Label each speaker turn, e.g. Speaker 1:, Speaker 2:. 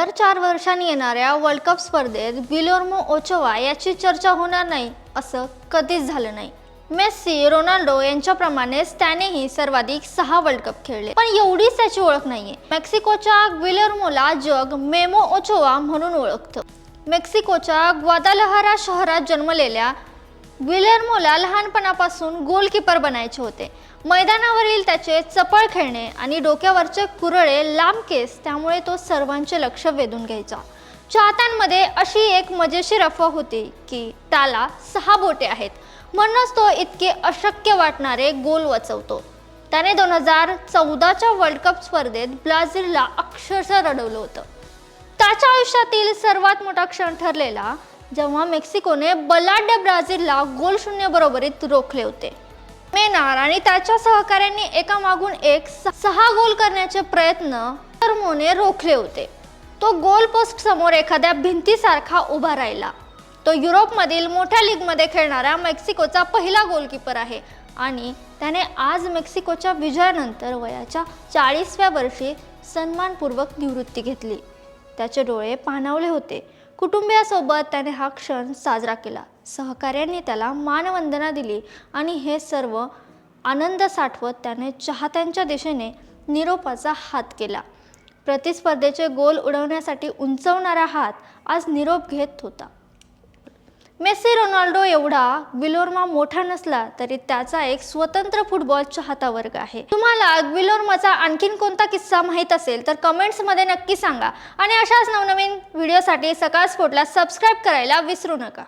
Speaker 1: दर 4 वर्षांनी येणाऱ्या वर्ल्ड कप स्पर्धेत गिलेर्मो ओचोवा याची चर्चा होणार नाही असं कधीच झालं नाही। मेस्सी, रोनाल्डो यांच्याप्रमाणेच त्यानेही सर्वाधिक 6 वर्ल्ड कप खेळले, पण एवढीच त्याची ओळख नाहीये। मेक्सिकोच्या गिलेर्मोला जग मेमो ओचोवा म्हणून ओळखतं। मेक्सिकोच्या ग्वादालहारा शहरात जन्मलेल्या गिलेर्मोला लहानपणापासून गोलकीपर बनायचे होते। मैदानावरील त्याचे चपळ खेळणे आणि डोक्यावरचे कुरळे लांब केस त्यामुळे तो सर्वांचे लक्ष वेधून घ्यायचा। चाहत्यांमध्ये अशी एक मजेशीर अफवा होती की त्याला 6 बोटे आहेत, म्हणूनच तो इतके अशक्य वाटणारे गोल वाचवतो। त्याने 2014च्या वर्ल्ड कप स्पर्धेत ब्राझीलला अक्षरशः रडवलं होतं। त्याच्या आयुष्यातील सर्वात मोठा क्षण ठरलेला जेव्हा मेक्सिकोने बलाढ्य ब्राझीलला गोल शून्य बरोबरीत रोखले होते। मेनार आणि त्याच्या सहकाऱ्यांनी एकामागून एक 6 गोल करण्याचे प्रयत्न गिलेर्मोने रोखले होते। तो गोल पोस्ट समोर एखाद्या भिंतीसारखा उभा राहिला। तो युरोपमधील मोठ्या लीगमध्ये खेळणारा मेक्सिकोचा पहिला गोलकीपर आहे आणि त्याने आज मेक्सिकोच्या विजयानंतर वयाच्या 40व्या वर्षी सन्मानपूर्वक निवृत्ती घेतली। त्याचे डोळे पाणावले होते। कुटुंबियासोबत त्याने हा क्षण साजरा केला। सहकार्यांनी त्याला मानवंदना दिली आणि हे सर्व आनंद साठवत त्याने चाहत्यांच्या दिशेने निरोपाचा हात केला। प्रतिस्पर्धेचे गोल उडवण्यासाठी उंचवणारा हात आज निरोप घेत होता। मेस्सी, रोनाल्डो एवढा गिलेर्मो मोठा नसला तरी त्याचा एक स्वतंत्र फुटबॉल चाहता वर्ग आहे। तुम्हाला गिलेर्मोचा आणखीन कोणता किस्सा माहित असेल तर कमेंट्समध्ये नक्की सांगा आणि अशाच नवनवीन व्हिडिओसाठी सकाळ स्पोर्टला सबस्क्राइब करायला विसरू नका।